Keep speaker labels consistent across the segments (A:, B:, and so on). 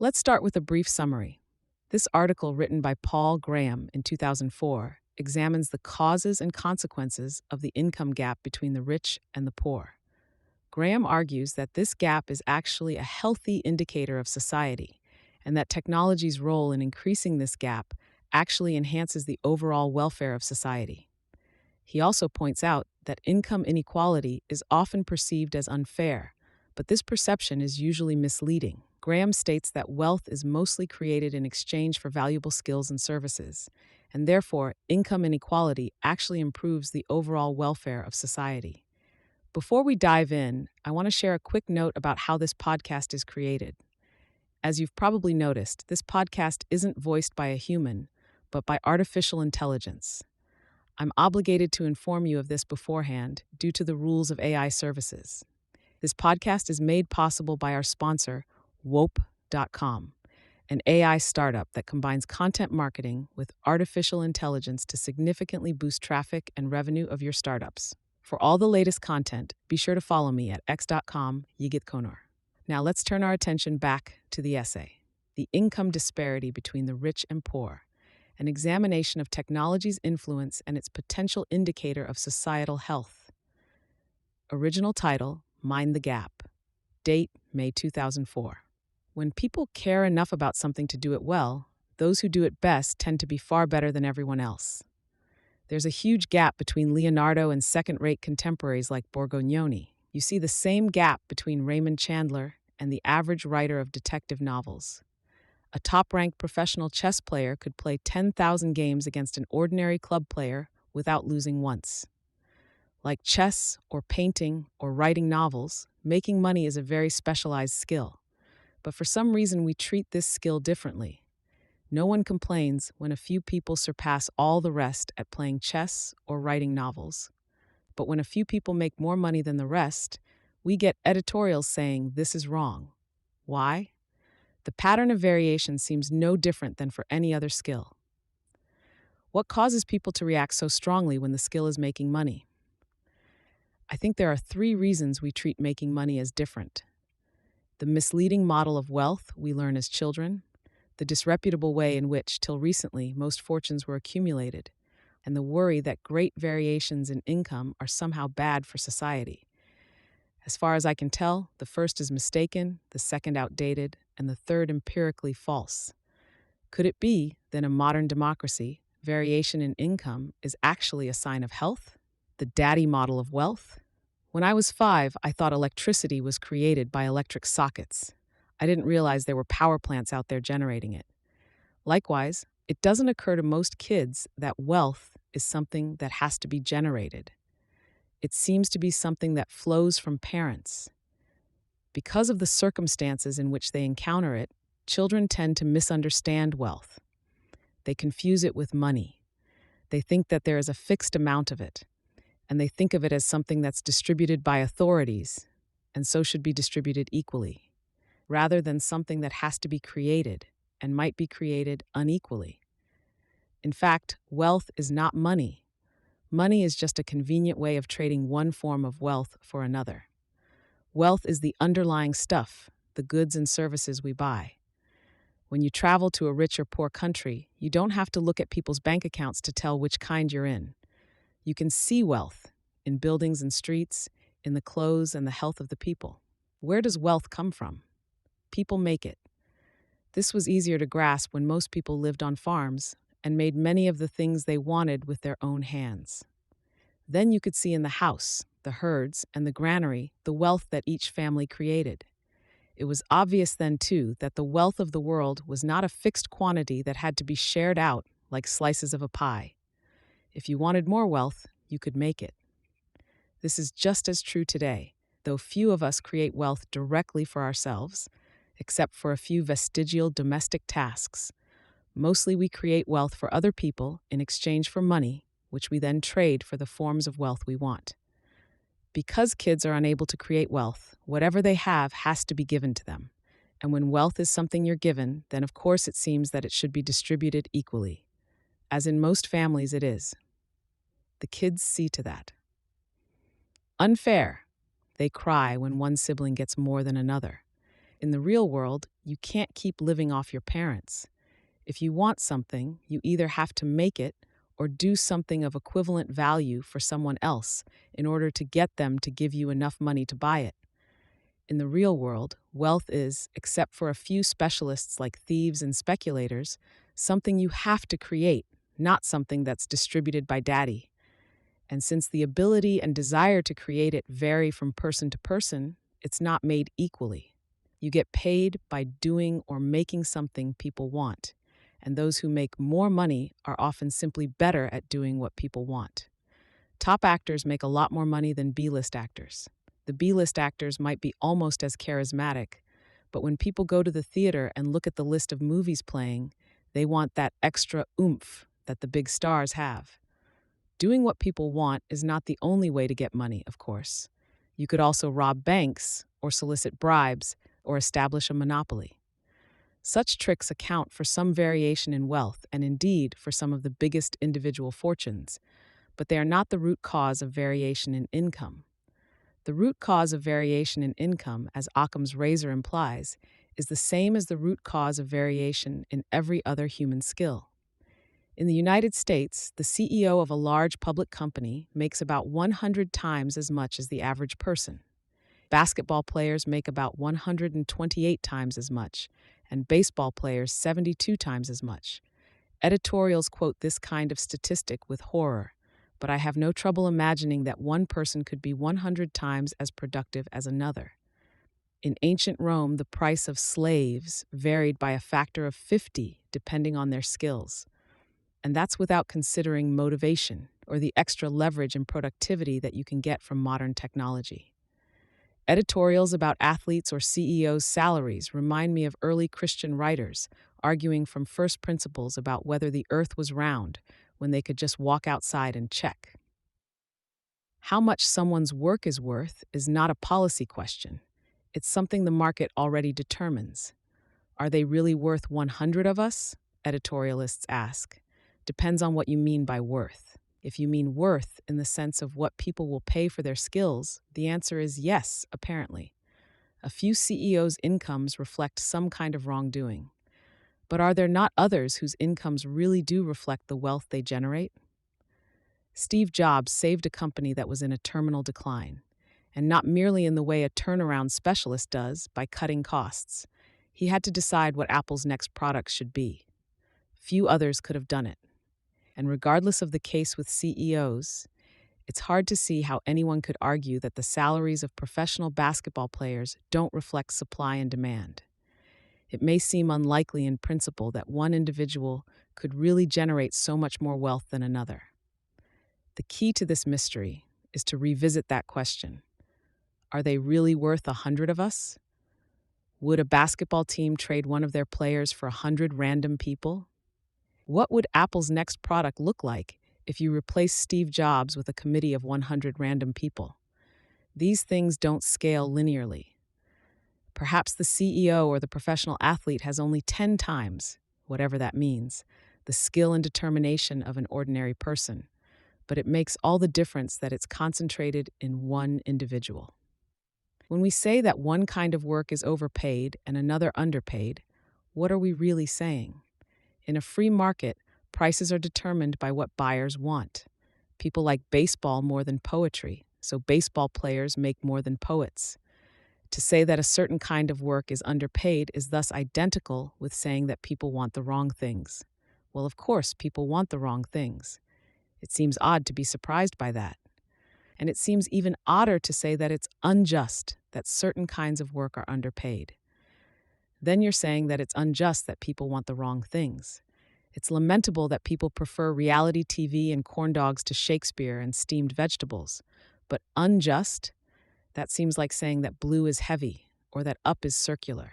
A: Let's start with a brief summary. This article, written by Paul Graham in 2004, examines the causes and consequences of the income gap between the rich and the poor. Graham argues that this gap is actually a healthy indicator of society, and that technology's role in increasing this gap actually enhances the overall welfare of society. He also points out that income inequality is often perceived as unfair, but this perception is usually misleading. Graham states that wealth is mostly created in exchange for valuable skills and services, and therefore, income inequality actually improves the overall welfare of society. Before we dive in, I want to share a quick note about how this podcast is created. As you've probably noticed, this podcast isn't voiced by a human, but by artificial intelligence. I'm obligated to inform you of this beforehand due to the rules of AI services. This podcast is made possible by our sponsor, Wope.com, an AI startup that combines content marketing with artificial intelligence to significantly boost traffic and revenue of your startups. For all the latest content, be sure to follow me at x.com yigitkonor. Now let's turn our attention back to the essay, The Income Disparity Between the Rich and Poor, an examination of technology's influence and its potential indicator of societal health. Original title, Mind the Gap. Date, May 2004. When people care enough about something to do it well, those who do it best tend to be far better than everyone else. There's a huge gap between Leonardo and second-rate contemporaries like Borgognone. You see the same gap between Raymond Chandler and the average writer of detective novels. A top-ranked professional chess player could play 10,000 games against an ordinary club player without losing once. Like chess or painting or writing novels, making money is a very specialized skill. But for some reason, we treat this skill differently. No one complains when a few people surpass all the rest at playing chess or writing novels. But when a few people make more money than the rest, we get editorials saying this is wrong. Why? The pattern of variation seems no different than for any other skill. What causes people to react so strongly when the skill is making money? I think there are 3 reasons we treat making money as different. The misleading model of wealth we learn as children, the disreputable way in which, till recently, most fortunes were accumulated, and the worry that great variations in income are somehow bad for society. As far as I can tell, the first is mistaken, the second outdated, and the third empirically false. Could it be that in a modern democracy, variation in income is actually a sign of health? The daddy model of wealth? When I was 5, I thought electricity was created by electric sockets. I didn't realize there were power plants out there generating it. Likewise, it doesn't occur to most kids that wealth is something that has to be generated. It seems to be something that flows from parents. Because of the circumstances in which they encounter it, children tend to misunderstand wealth. They confuse it with money. They think that there is a fixed amount of it, and they think of it as something that's distributed by authorities, and so should be distributed equally, rather than something that has to be created and might be created unequally. In fact, wealth is not money. Money is just a convenient way of trading one form of wealth for another. Wealth is the underlying stuff, the goods and services we buy. When you travel to a rich or poor country, you don't have to look at people's bank accounts to tell which kind you're in. You can see wealth in buildings and streets, in the clothes and the health of the people. Where does wealth come from? People make it. This was easier to grasp when most people lived on farms and made many of the things they wanted with their own hands. Then you could see in the house, the herds, and the granary the wealth that each family created. It was obvious then, too, that the wealth of the world was not a fixed quantity that had to be shared out like slices of a pie. If you wanted more wealth, you could make it. This is just as true today, though few of us create wealth directly for ourselves, except for a few vestigial domestic tasks. Mostly we create wealth for other people in exchange for money, which we then trade for the forms of wealth we want. Because kids are unable to create wealth, whatever they have has to be given to them. And when wealth is something you're given, then of course it seems that it should be distributed equally. As in most families it is. The kids see to that. Unfair. They cry when one sibling gets more than another. In the real world, you can't keep living off your parents. If you want something, you either have to make it or do something of equivalent value for someone else in order to get them to give you enough money to buy it. In the real world, wealth is, except for a few specialists like thieves and speculators, something you have to create, not something that's distributed by daddy. And since the ability and desire to create it vary from person to person, it's not made equally. You get paid by doing or making something people want, and those who make more money are often simply better at doing what people want. Top actors make a lot more money than B-list actors. The B-list actors might be almost as charismatic, but when people go to the theater and look at the list of movies playing, they want that extra oomph that the big stars have. Doing what people want is not the only way to get money, of course. You could also rob banks, or solicit bribes, or establish a monopoly. Such tricks account for some variation in wealth and indeed for some of the biggest individual fortunes, but they are not the root cause of variation in income. The root cause of variation in income, as Occam's razor implies, is the same as the root cause of variation in every other human skill. In the United States, the CEO of a large public company makes about 100 times as much as the average person. Basketball players make about 128 times as much, and baseball players 72 times as much. Editorials quote this kind of statistic with horror, but I have no trouble imagining that one person could be 100 times as productive as another. In ancient Rome, the price of slaves varied by a factor of 50 depending on their skills. And that's without considering motivation or the extra leverage and productivity that you can get from modern technology. Editorials about athletes or CEOs' salaries remind me of early Christian writers arguing from first principles about whether the earth was round when they could just walk outside and check. How much someone's work is worth is not a policy question. It's something the market already determines. Are they really worth 100 of us? Editorialists ask. Depends on what you mean by worth. If you mean worth in the sense of what people will pay for their skills, the answer is yes, apparently. A few CEOs' incomes reflect some kind of wrongdoing. But are there not others whose incomes really do reflect the wealth they generate? Steve Jobs saved a company that was in a terminal decline, and not merely in the way a turnaround specialist does by cutting costs. He had to decide what Apple's next product should be. Few others could have done it. And regardless of the case with CEOs, it's hard to see how anyone could argue that the salaries of professional basketball players don't reflect supply and demand. It may seem unlikely in principle that one individual could really generate so much more wealth than another. The key to this mystery is to revisit that question. Are they really worth 100 of us? Would a basketball team trade one of their players for 100 random people? What would Apple's next product look like if you replace Steve Jobs with a committee of 100 random people? These things don't scale linearly. Perhaps the CEO or the professional athlete has only 10 times, whatever that means, the skill and determination of an ordinary person, but it makes all the difference that it's concentrated in one individual. When we say that one kind of work is overpaid and another underpaid, what are we really saying? In a free market, prices are determined by what buyers want. People like baseball more than poetry, so baseball players make more than poets. To say that a certain kind of work is underpaid is thus identical with saying that people want the wrong things. Well, of course, people want the wrong things. It seems odd to be surprised by that. And it seems even odder to say that it's unjust that certain kinds of work are underpaid. Then you're saying that it's unjust that people want the wrong things. It's lamentable that people prefer reality TV and corn dogs to Shakespeare and steamed vegetables. But unjust? That seems like saying that blue is heavy or that up is circular.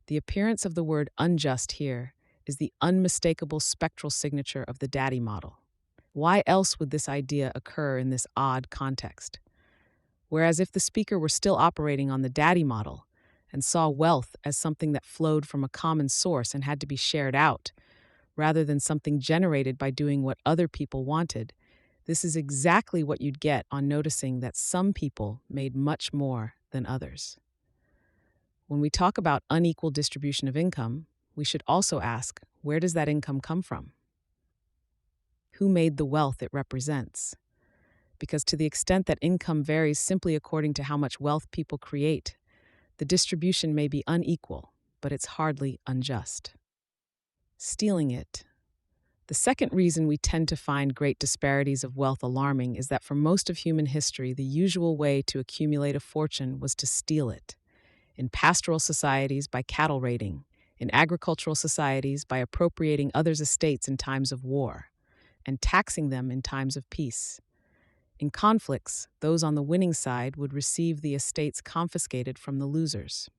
A: The appearance of the word unjust here is the unmistakable spectral signature of the daddy model. Why else would this idea occur in this odd context? Whereas if the speaker were still operating on the daddy model and saw wealth as something that flowed from a common source and had to be shared out, rather than something generated by doing what other people wanted, this is exactly what you'd get on noticing that some people made much more than others. When we talk about unequal distribution of income, we should also ask, where does that income come from? Who made the wealth it represents? Because to the extent that income varies simply according to how much wealth people create, the distribution may be unequal, but it's hardly unjust. Stealing it. The second reason we tend to find great disparities of wealth alarming is that for most of human history, the usual way to accumulate a fortune was to steal it. In pastoral societies, by cattle raiding; in agricultural societies, by appropriating others' estates in times of war, and taxing them in times of peace. In conflicts, those on the winning side would receive the estates confiscated from the losers.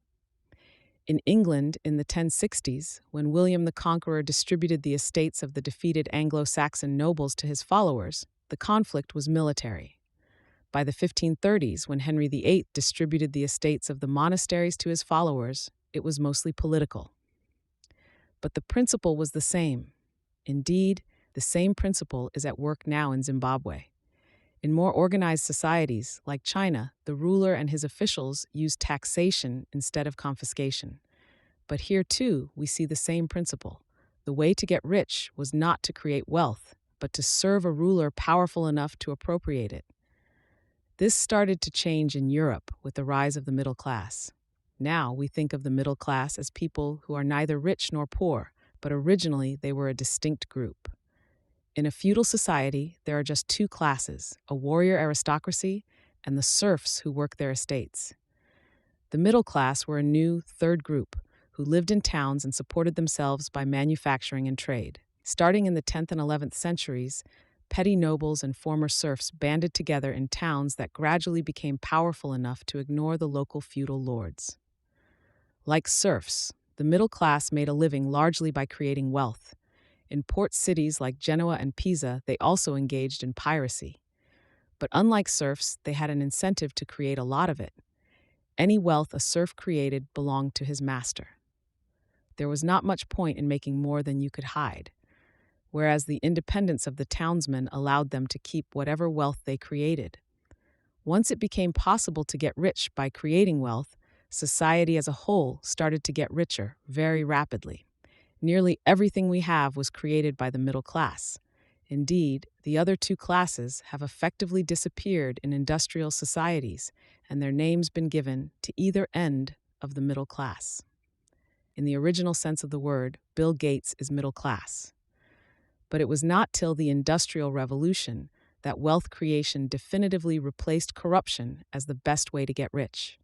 A: In England, in the 1060s, when William the Conqueror distributed the estates of the defeated Anglo-Saxon nobles to his followers, the conflict was military. By the 1530s, when Henry VIII distributed the estates of the monasteries to his followers, it was mostly political. But the principle was the same. Indeed, the same principle is at work now in Zimbabwe. In more organized societies, like China, the ruler and his officials use taxation instead of confiscation. But here, too, we see the same principle. The way to get rich was not to create wealth, but to serve a ruler powerful enough to appropriate it. This started to change in Europe with the rise of the middle class. Now we think of the middle class as people who are neither rich nor poor, but originally they were a distinct group. In a feudal society, there are just two classes, a warrior aristocracy and the serfs who work their estates. The middle class were a new third group who lived in towns and supported themselves by manufacturing and trade. Starting in the 10th and 11th centuries, petty nobles and former serfs banded together in towns that gradually became powerful enough to ignore the local feudal lords. Like serfs, the middle class made a living largely by creating wealth. In port cities like Genoa and Pisa, they also engaged in piracy. But unlike serfs, they had an incentive to create a lot of it. Any wealth a serf created belonged to his master. There was not much point in making more than you could hide, whereas the independence of the townsmen allowed them to keep whatever wealth they created. Once it became possible to get rich by creating wealth, society as a whole started to get richer very rapidly. Nearly everything we have was created by the middle class. Indeed, the other two classes have effectively disappeared in industrial societies, and their names been given to either end of the middle class. In the original sense of the word, Bill Gates is middle class. But it was not till the Industrial Revolution that wealth creation definitively replaced corruption as the best way to get rich.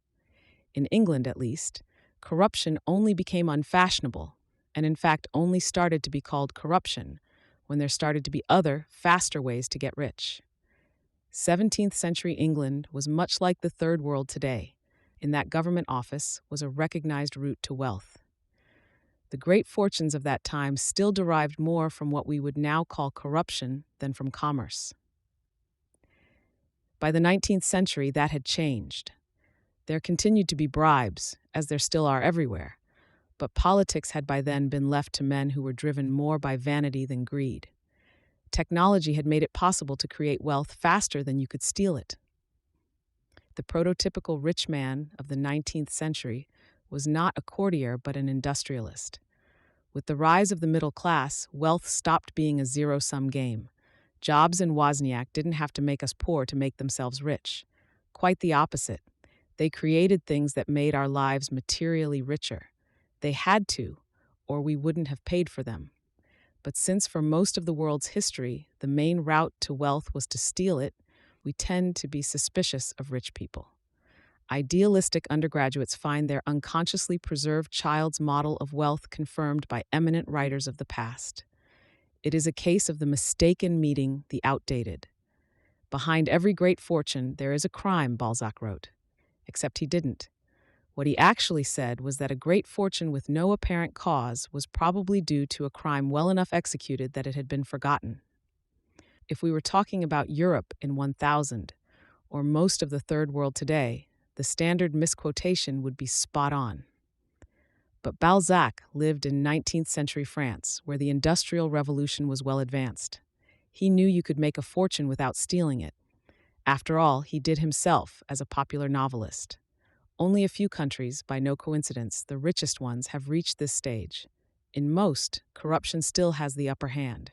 A: In England, at least, corruption only became unfashionable, and in fact only started to be called corruption when there started to be other, faster ways to get rich. 17th century England was much like the Third World today, in that government office was a recognized route to wealth. The great fortunes of that time still derived more from what we would now call corruption than from commerce. By the 19th century, that had changed. There continued to be bribes, as there still are everywhere, but politics had by then been left to men who were driven more by vanity than greed. Technology had made it possible to create wealth faster than you could steal it. The prototypical rich man of the 19th century was not a courtier but an industrialist. With the rise of the middle class, wealth stopped being a zero-sum game. Jobs and Wozniak didn't have to make us poor to make themselves rich. Quite the opposite. They created things that made our lives materially richer. They had to, or we wouldn't have paid for them. But since for most of the world's history, the main route to wealth was to steal it, we tend to be suspicious of rich people. Idealistic undergraduates find their unconsciously preserved child's model of wealth confirmed by eminent writers of the past. It is a case of the mistaken meeting the outdated. Behind every great fortune, there is a crime, Balzac wrote. Except he didn't. What he actually said was that a great fortune with no apparent cause was probably due to a crime well enough executed that it had been forgotten. If we were talking about Europe in 1000, or most of the Third World today, the standard misquotation would be spot on. But Balzac lived in 19th century France, where the Industrial Revolution was well advanced. He knew you could make a fortune without stealing it. After all, he did himself as a popular novelist. Only a few countries, by no coincidence, the richest ones, have reached this stage. In most, corruption still has the upper hand.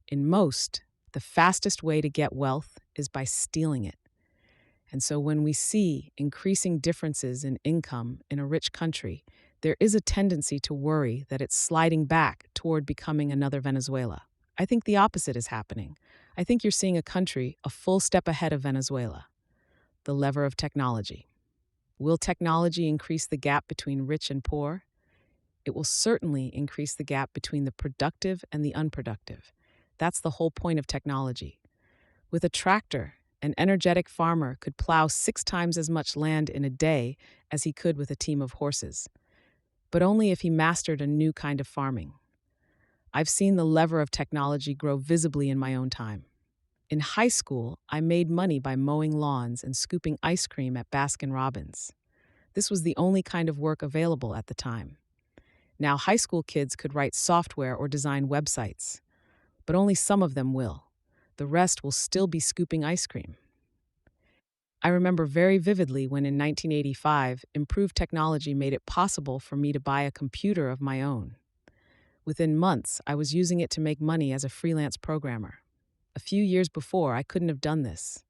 A: In most, the fastest way to get wealth is by stealing it. And so when we see increasing differences in income in a rich country, there is a tendency to worry that it's sliding back toward becoming another Venezuela. I think the opposite is happening. I think you're seeing a country a full step ahead of Venezuela. The lever of technology. Will technology increase the gap between rich and poor? It will certainly increase the gap between the productive and the unproductive. That's the whole point of technology. With a tractor, an energetic farmer could plow 6 times as much land in a day as he could with a team of horses, but only if he mastered a new kind of farming. I've seen the lever of technology grow visibly in my own time. In high school, I made money by mowing lawns and scooping ice cream at Baskin-Robbins. This was the only kind of work available at the time. Now, high school kids could write software or design websites, but only some of them will. The rest will still be scooping ice cream. I remember very vividly when in 1985, improved technology made it possible for me to buy a computer of my own. Within months, I was using it to make money as a freelance programmer. A few years before, I couldn't have done this.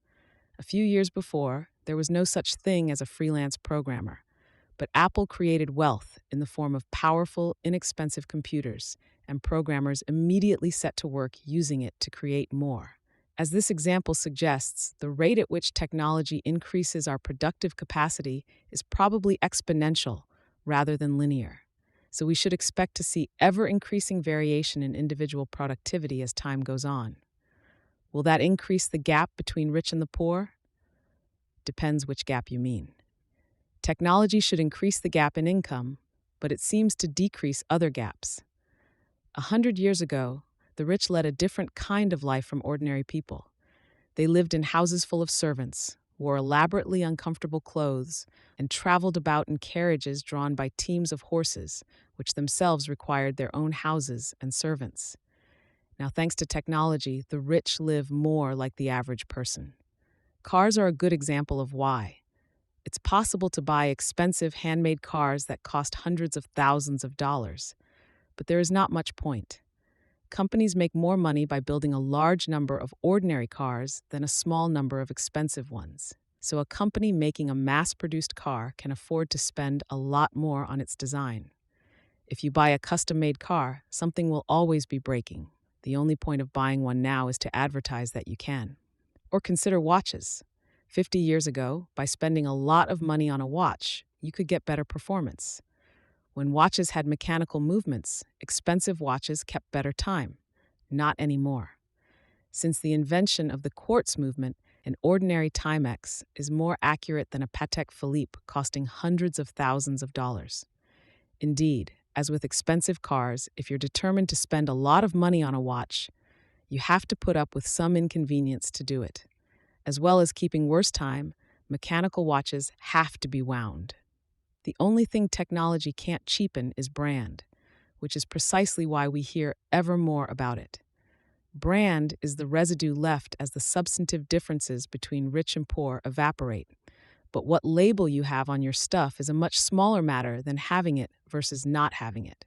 A: A few years before, there was no such thing as a freelance programmer. But Apple created wealth in the form of powerful, inexpensive computers, and programmers immediately set to work using it to create more. As this example suggests, the rate at which technology increases our productive capacity is probably exponential rather than linear. So we should expect to see ever-increasing variation in individual productivity as time goes on. Will that increase the gap between rich and the poor? Depends which gap you mean. Technology should increase the gap in income, but it seems to decrease other gaps. 100 years ago, the rich led a different kind of life from ordinary people. They lived in houses full of servants, wore elaborately uncomfortable clothes, and traveled about in carriages drawn by teams of horses, which themselves required their own houses and servants. Now, thanks to technology, the rich live more like the average person. Cars are a good example of why. It's possible to buy expensive handmade cars that cost hundreds of thousands of dollars, but there is not much point. Companies make more money by building a large number of ordinary cars than a small number of expensive ones. So a company making a mass-produced car can afford to spend a lot more on its design. If you buy a custom-made car, something will always be breaking. The only point of buying one now is to advertise that you can. Or consider watches. 50 years ago, by spending a lot of money on a watch, you could get better performance. When watches had mechanical movements, expensive watches kept better time. Not anymore. Since the invention of the quartz movement, an ordinary Timex is more accurate than a Patek Philippe costing hundreds of thousands of dollars. Indeed, as with expensive cars, if you're determined to spend a lot of money on a watch, you have to put up with some inconvenience to do it. As well as keeping worse time, mechanical watches have to be wound. The only thing technology can't cheapen is brand, which is precisely why we hear ever more about it. Brand is the residue left as the substantive differences between rich and poor evaporate. But what label you have on your stuff is a much smaller matter than having it versus not having it.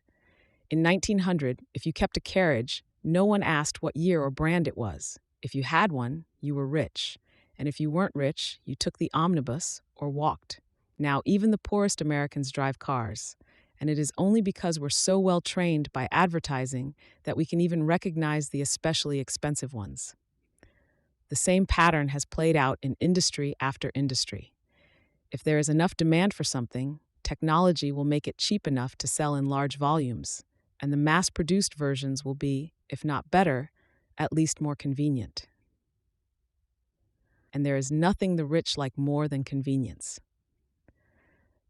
A: In 1900, if you kept a carriage, no one asked what year or brand it was. If you had one, you were rich. And if you weren't rich, you took the omnibus or walked. Now, even the poorest Americans drive cars, and it is only because we're so well trained by advertising that we can even recognize the especially expensive ones. The same pattern has played out in industry after industry. If there is enough demand for something, technology will make it cheap enough to sell in large volumes, and the mass-produced versions will be, if not better, at least more convenient. And there is nothing the rich like more than convenience.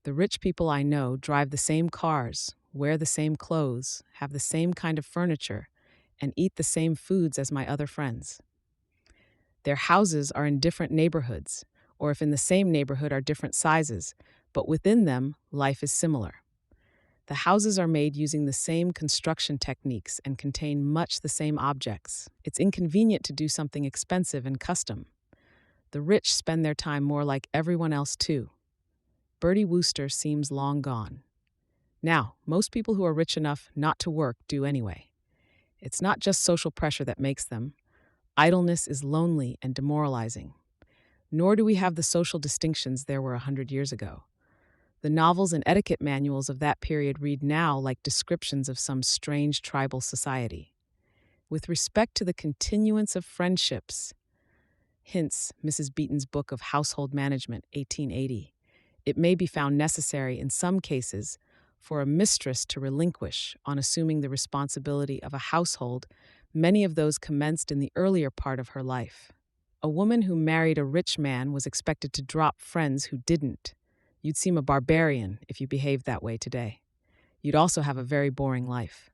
A: The rich people I know drive the same cars, wear the same clothes, have the same kind of furniture, and eat the same foods as my other friends. Their houses are in different neighborhoods, or if in the same neighborhood are different sizes, but within them, life is similar. The houses are made using the same construction techniques and contain much the same objects. It's inconvenient to do something expensive and custom. The rich spend their time more like everyone else too. Bertie Wooster seems long gone. Now, most people who are rich enough not to work do anyway. It's not just social pressure that makes them. Idleness is lonely and demoralizing. Nor do we have the social distinctions there were 100 years ago. The novels and etiquette manuals of that period read now like descriptions of some strange tribal society. With respect to the continuance of friendships, hints Mrs. Beeton's book of Household Management, 1880, it may be found necessary in some cases for a mistress to relinquish on assuming the responsibility of a household many of those commenced in the earlier part of her life. A woman who married a rich man was expected to drop friends who didn't. You'd seem a barbarian if you behaved that way today. You'd also have a very boring life.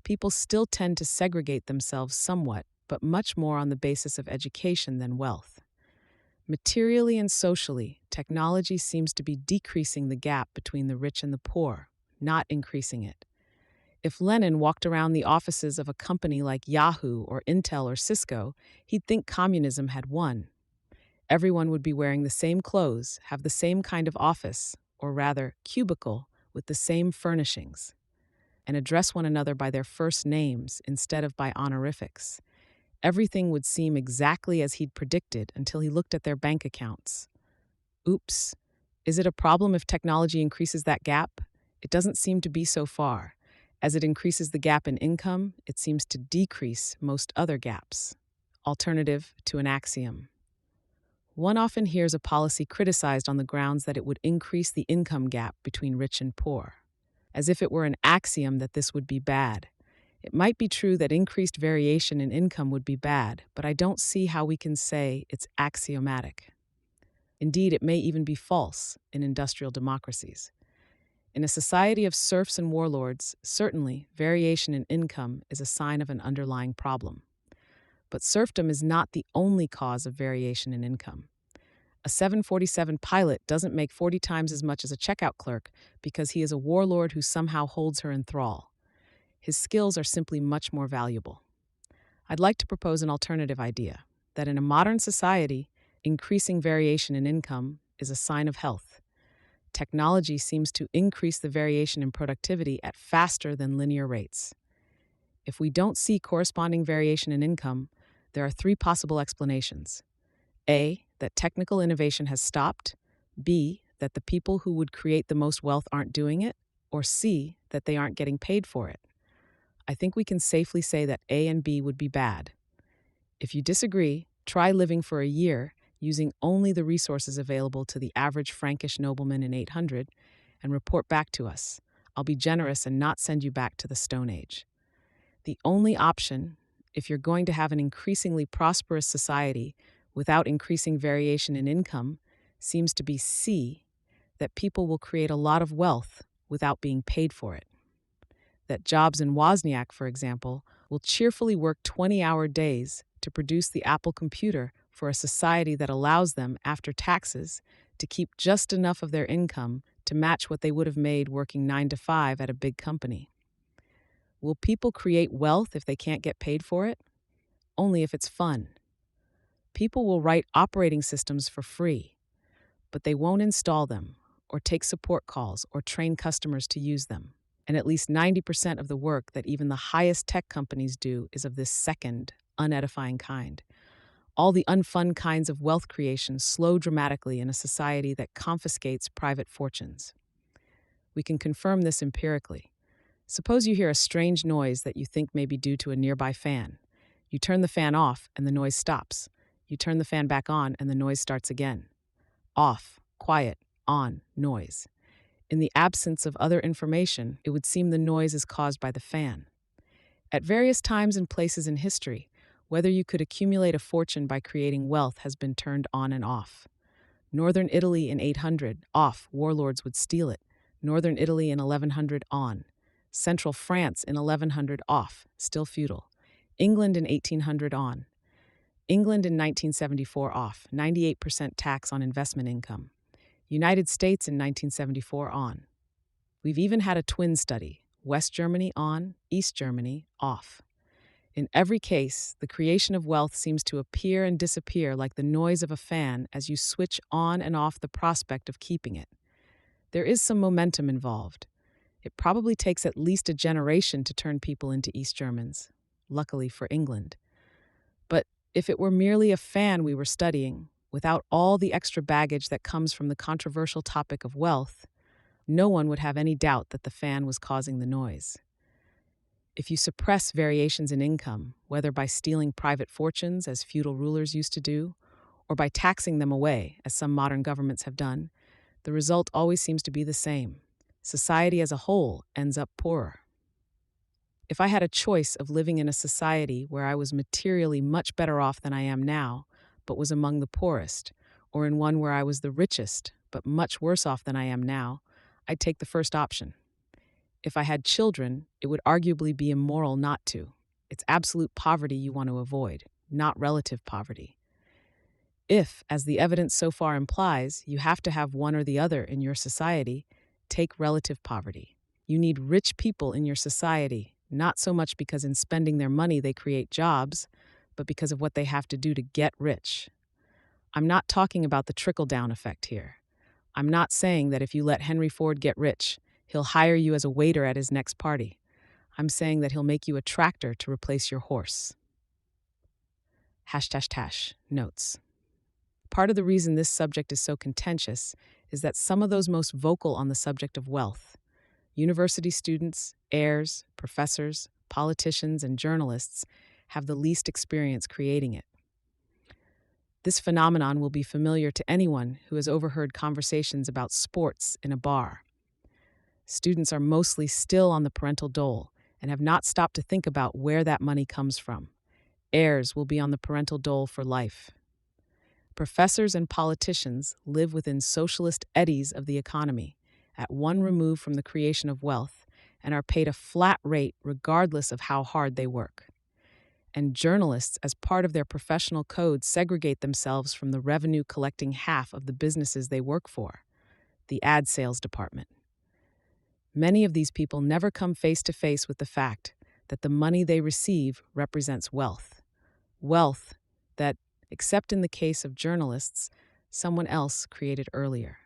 A: People still tend to segregate themselves somewhat, but much more on the basis of education than wealth. Materially and socially, technology seems to be decreasing the gap between the rich and the poor, not increasing it. If Lenin walked around the offices of a company like Yahoo or Intel or Cisco, he'd think communism had won. Everyone would be wearing the same clothes, have the same kind of office, or rather, cubicle, with the same furnishings, and address one another by their first names instead of by honorifics. Everything would seem exactly as he'd predicted until he looked at their bank accounts. Oops. Is it a problem if technology increases that gap? It doesn't seem to be so far. As it increases the gap in income, it seems to decrease most other gaps. Alternative to an axiom. One often hears a policy criticized on the grounds that it would increase the income gap between rich and poor, as if it were an axiom that this would be bad. It might be true that increased variation in income would be bad, but I don't see how we can say it's axiomatic. Indeed, it may even be false in industrial democracies. In a society of serfs and warlords, certainly variation in income is a sign of an underlying problem. But serfdom is not the only cause of variation in income. A 747 pilot doesn't make 40 times as much as a checkout clerk because he is a warlord who somehow holds her in thrall. His skills are simply much more valuable. I'd like to propose an alternative idea, that in a modern society, increasing variation in income is a sign of health. Technology seems to increase the variation in productivity at faster than linear rates. If we don't see corresponding variation in income, there are three possible explanations. A, that technical innovation has stopped. B, that the people who would create the most wealth aren't doing it. Or C, that they aren't getting paid for it. I think we can safely say that A and B would be bad. If you disagree, try living for a year using only the resources available to the average Frankish nobleman in 800 and report back to us. I'll be generous and not send you back to the Stone Age. The only option, if you're going to have an increasingly prosperous society without increasing variation in income, seems to be C, that people will create a lot of wealth without being paid for it. That Jobs and Wozniak, for example, will cheerfully work 20-hour days to produce the Apple computer for a society that allows them, after taxes, to keep just enough of their income to match what they would have made working 9 to 5 at a big company. Will people create wealth if they can't get paid for it? Only if it's fun. People will write operating systems for free, but they won't install them, or take support calls, or train customers to use them. And at least 90% of the work that even the highest tech companies do is of this second, unedifying kind. All the unfun kinds of wealth creation slow dramatically in a society that confiscates private fortunes. We can confirm this empirically. Suppose you hear a strange noise that you think may be due to a nearby fan. You turn the fan off and the noise stops. You turn the fan back on and the noise starts again. Off, quiet, on, noise. In the absence of other information, it would seem the noise is caused by the fan. At various times and places in history, whether you could accumulate a fortune by creating wealth has been turned on and off. Northern Italy in 800, off, warlords would steal it. Northern Italy in 1100, on. Central France in 1100, off, still feudal. England in 1800, on. England in 1974, off, 98% tax on investment income. United States in 1974, on. We've even had a twin study, West Germany on, East Germany off. In every case, the creation of wealth seems to appear and disappear like the noise of a fan as you switch on and off the prospect of keeping it. There is some momentum involved. It probably takes at least a generation to turn people into East Germans, luckily for England. But if it were merely a fan we were studying, without all the extra baggage that comes from the controversial topic of wealth, no one would have any doubt that the fan was causing the noise. If you suppress variations in income, whether by stealing private fortunes, as feudal rulers used to do, or by taxing them away, as some modern governments have done, the result always seems to be the same. Society as a whole ends up poorer. If I had a choice of living in a society where I was materially much better off than I am now, but was among the poorest, or in one where I was the richest, but much worse off than I am now, I'd take the first option. If I had children, it would arguably be immoral not to. It's absolute poverty you want to avoid, not relative poverty. If, as the evidence so far implies, you have to have one or the other in your society, take relative poverty. You need rich people in your society, not so much because in spending their money they create jobs, but because of what they have to do to get rich. I'm not talking about the trickle-down effect here. I'm not saying that if you let Henry Ford get rich, he'll hire you as a waiter at his next party. I'm saying that he'll make you a tractor to replace your horse. Notes. Part of the reason this subject is so contentious is that some of those most vocal on the subject of wealth, university students, heirs, professors, politicians, and journalists, have the least experience creating it. This phenomenon will be familiar to anyone who has overheard conversations about sports in a bar. Students are mostly still on the parental dole and have not stopped to think about where that money comes from. Heirs will be on the parental dole for life. Professors and politicians live within socialist eddies of the economy, at one remove from the creation of wealth, and are paid a flat rate regardless of how hard they work. And journalists, as part of their professional code, segregate themselves from the revenue-collecting half of the businesses they work for, the ad sales department. Many of these people never come face to face with the fact that the money they receive represents wealth. Wealth that, except in the case of journalists, someone else created earlier.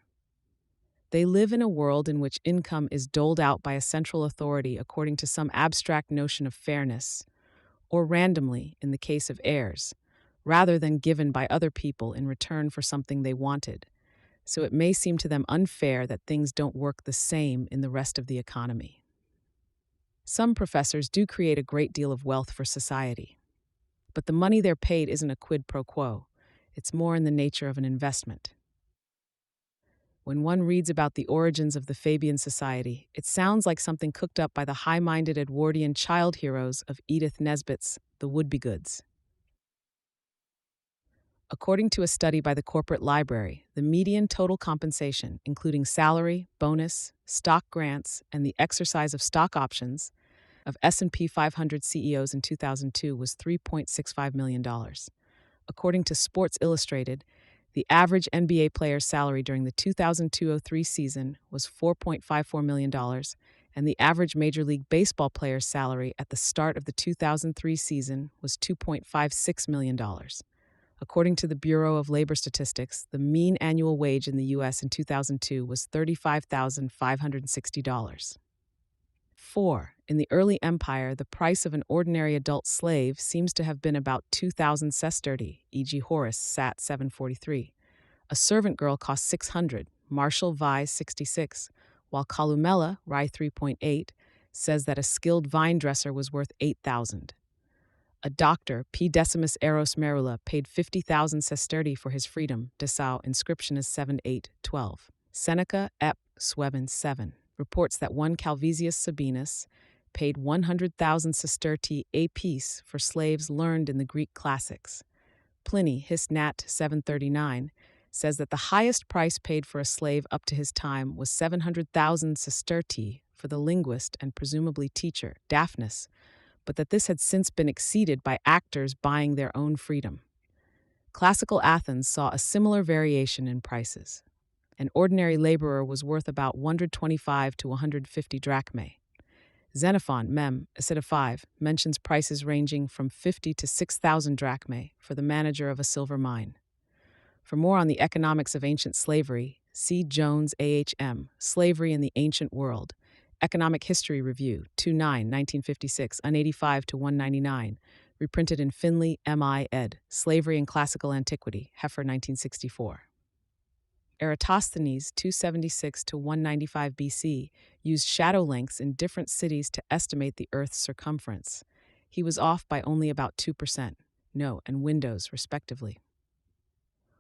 A: They live in a world in which income is doled out by a central authority according to some abstract notion of fairness, or randomly in the case of heirs, rather than given by other people in return for something they wanted. So it may seem to them unfair that things don't work the same in the rest of the economy. Some professors do create a great deal of wealth for society, but the money they're paid isn't a quid pro quo. It's more in the nature of an investment. When one reads about the origins of the Fabian Society, it sounds like something cooked up by the high-minded Edwardian child heroes of Edith Nesbit's The Would-Be-Goods. According to a study by the Corporate Library, the median total compensation, including salary, bonus, stock grants, and the exercise of stock options, of S&P 500 CEOs in 2002 was $3.65 million. According to Sports Illustrated, the average NBA player's salary during the 2002-03 season was $4.54 million, and the average Major League Baseball player's salary at the start of the 2003 season was $2.56 million. According to the Bureau of Labor Statistics, the mean annual wage in the U.S. in 2002 was $35,560. 4. In the early empire, the price of an ordinary adult slave seems to have been about 2,000 sesterti, e.g. Horace, Sat. 743. A servant girl cost 600, Marshall Vi 66, while Columella, Rye 3.8, says that a skilled vine dresser was worth 8,000. A doctor, P. Decimus Eros Merula, paid 50,000 sesterti for his freedom, Dessau, inscription is 7-8-12. Seneca, Ep. Sweben 7, reports that one Calvisius Sabinus paid 100,000 sesterti apiece for slaves learned in the Greek classics. Pliny, Hist. Nat. 739, says that the highest price paid for a slave up to his time was 700,000 sesterti for the linguist and presumably teacher, Daphnis, but that this had since been exceeded by actors buying their own freedom. Classical Athens saw a similar variation in prices. An ordinary laborer was worth about 125 to 150 drachmae. Xenophon, Mem. Acida 5, mentions prices ranging from 50 to 6,000 drachmae for the manager of a silver mine. For more on the economics of ancient slavery, C. Jones, AHM, Slavery in the Ancient World. Economic History Review, 29, 1956, un-85 to 199. Reprinted in Finley, M.I. ed. Slavery in Classical Antiquity, Heifer, 1964. Eratosthenes, 276 to 195 BC, used shadow lengths in different cities to estimate the Earth's circumference. He was off by only about 2%, and windows, respectively.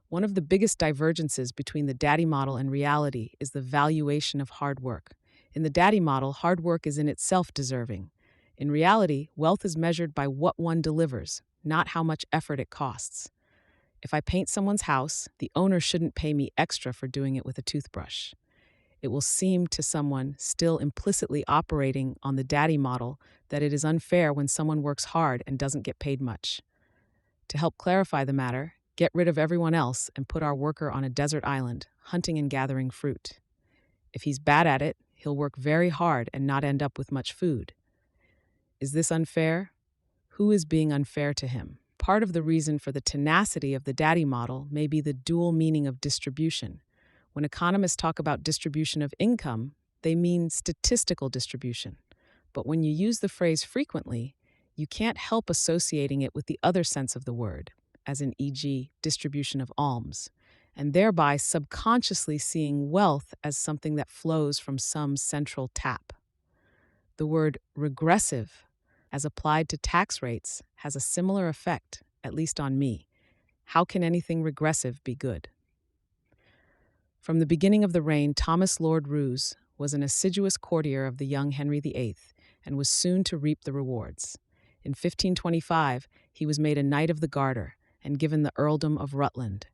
A: One of the biggest divergences between the daddy model and reality is the valuation of hard work. In the daddy model, hard work is in itself deserving. In reality, wealth is measured by what one delivers, not how much effort it costs. If I paint someone's house, the owner shouldn't pay me extra for doing it with a toothbrush. It will seem to someone still implicitly operating on the daddy model that it is unfair when someone works hard and doesn't get paid much. To help clarify the matter, get rid of everyone else and put our worker on a desert island, hunting and gathering fruit. If he's bad at it, he'll work very hard and not end up with much food. Is this unfair? Who is being unfair to him? Part of the reason for the tenacity of the daddy model may be the dual meaning of distribution. When economists talk about distribution of income, they mean statistical distribution. But when you use the phrase frequently, you can't help associating it with the other sense of the word, as in e.g., distribution of alms, and thereby subconsciously seeing wealth as something that flows from some central tap. The word regressive, as applied to tax rates, has a similar effect, at least on me. How can anything regressive be good? From the beginning of the reign, Thomas Lord Roos was an assiduous courtier of the young Henry VIII and was soon to reap the rewards. In 1525, he was made a Knight of the Garter and given the earldom of Rutland.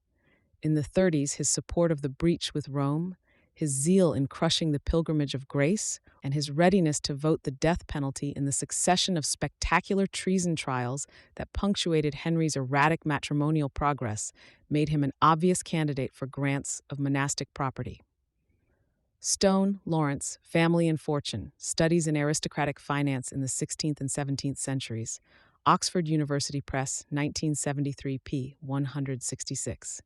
A: In the 30s, his support of the breach with Rome, his zeal in crushing the Pilgrimage of Grace, and his readiness to vote the death penalty in the succession of spectacular treason trials that punctuated Henry's erratic matrimonial progress made him an obvious candidate for grants of monastic property. Stone, Lawrence, Family and Fortune, Studies in Aristocratic Finance in the 16th and 17th Centuries, Oxford University Press, 1973 p. 166.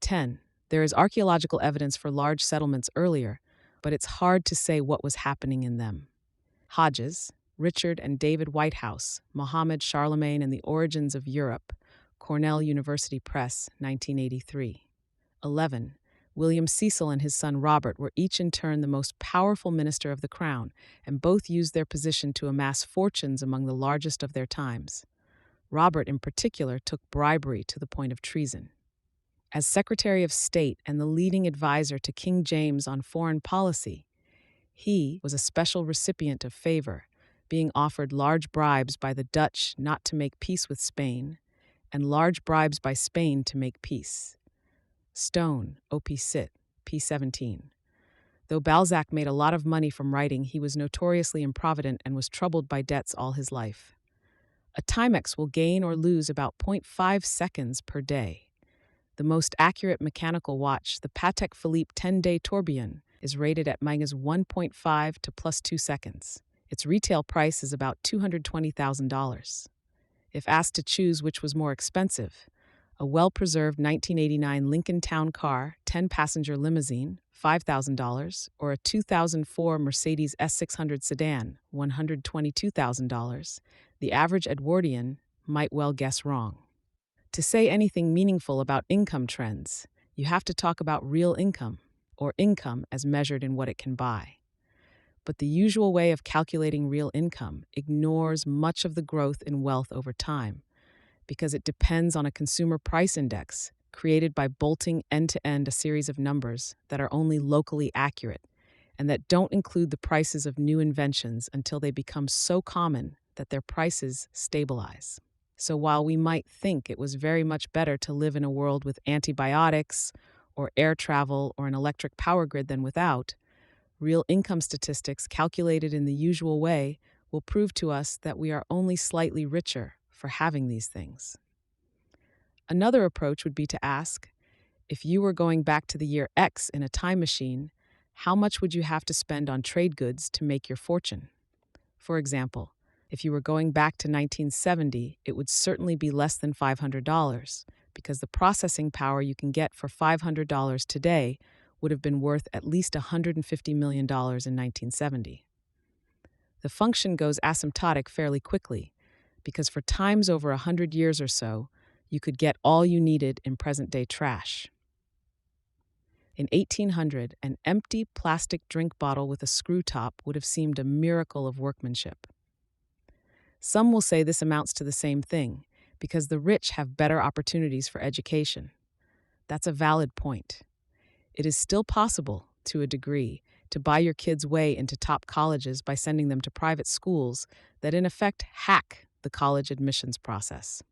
A: 10. There is archaeological evidence for large settlements earlier, but it's hard to say what was happening in them. Hodges, Richard and David Whitehouse, Mohammed Charlemagne and the Origins of Europe, Cornell University Press, 1983. 11. William Cecil and his son Robert were each in turn the most powerful minister of the crown, and both used their position to amass fortunes among the largest of their times. Robert, in particular, took bribery to the point of treason. As Secretary of State and the leading advisor to King James on foreign policy, he was a special recipient of favor, being offered large bribes by the Dutch not to make peace with Spain, and large bribes by Spain to make peace. Stone, O.P. Sit, p. 17. Though Balzac made a lot of money from writing, he was notoriously improvident and was troubled by debts all his life. A Timex will gain or lose about 0.5 seconds per day. The most accurate mechanical watch, the Patek Philippe 10-day tourbillon, is rated at -1.5 to +2 seconds. Its retail price is about $220,000. If asked to choose which was more expensive, a well-preserved 1989 Lincoln Town Car 10-passenger limousine, $5,000, or a 2004 Mercedes S600 sedan, $122,000, the average Edwardian might well guess wrong. To say anything meaningful about income trends, you have to talk about real income, or income as measured in what it can buy. But the usual way of calculating real income ignores much of the growth in wealth over time, because it depends on a consumer price index created by bolting end-to-end a series of numbers that are only locally accurate and that don't include the prices of new inventions until they become so common that their prices stabilize. So while we might think it was very much better to live in a world with antibiotics or air travel or an electric power grid than without, real income statistics calculated in the usual way will prove to us that we are only slightly richer for having these things. Another approach would be to ask, if you were going back to the year X in a time machine, how much would you have to spend on trade goods to make your fortune? For example, if you were going back to 1970, it would certainly be less than $500, because the processing power you can get for $500 today would have been worth at least $150 million in 1970. The function goes asymptotic fairly quickly, because for times over 100 years or so, you could get all you needed in present-day trash. In 1800, an empty plastic drink bottle with a screw top would have seemed a miracle of workmanship. Some will say this amounts to the same thing, because the rich have better opportunities for education. That's a valid point. It is still possible, to a degree, to buy your kids' way into top colleges by sending them to private schools that in effect hack the college admissions process.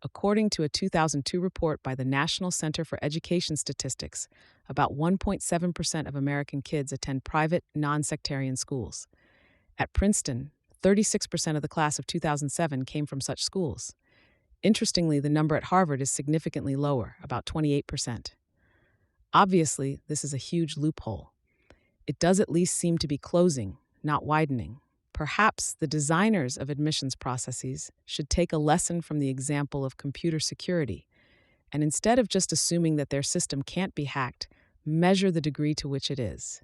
A: According to a 2002 report by the National Center for Education Statistics, about 1.7% of American kids attend private, non-sectarian schools. At Princeton, 36% of the class of 2007 came from such schools. Interestingly, the number at Harvard is significantly lower, about 28%. Obviously, this is a huge loophole. It does at least seem to be closing, not widening. Perhaps the designers of admissions processes should take a lesson from the example of computer security, and instead of just assuming that their system can't be hacked, measure the degree to which it is.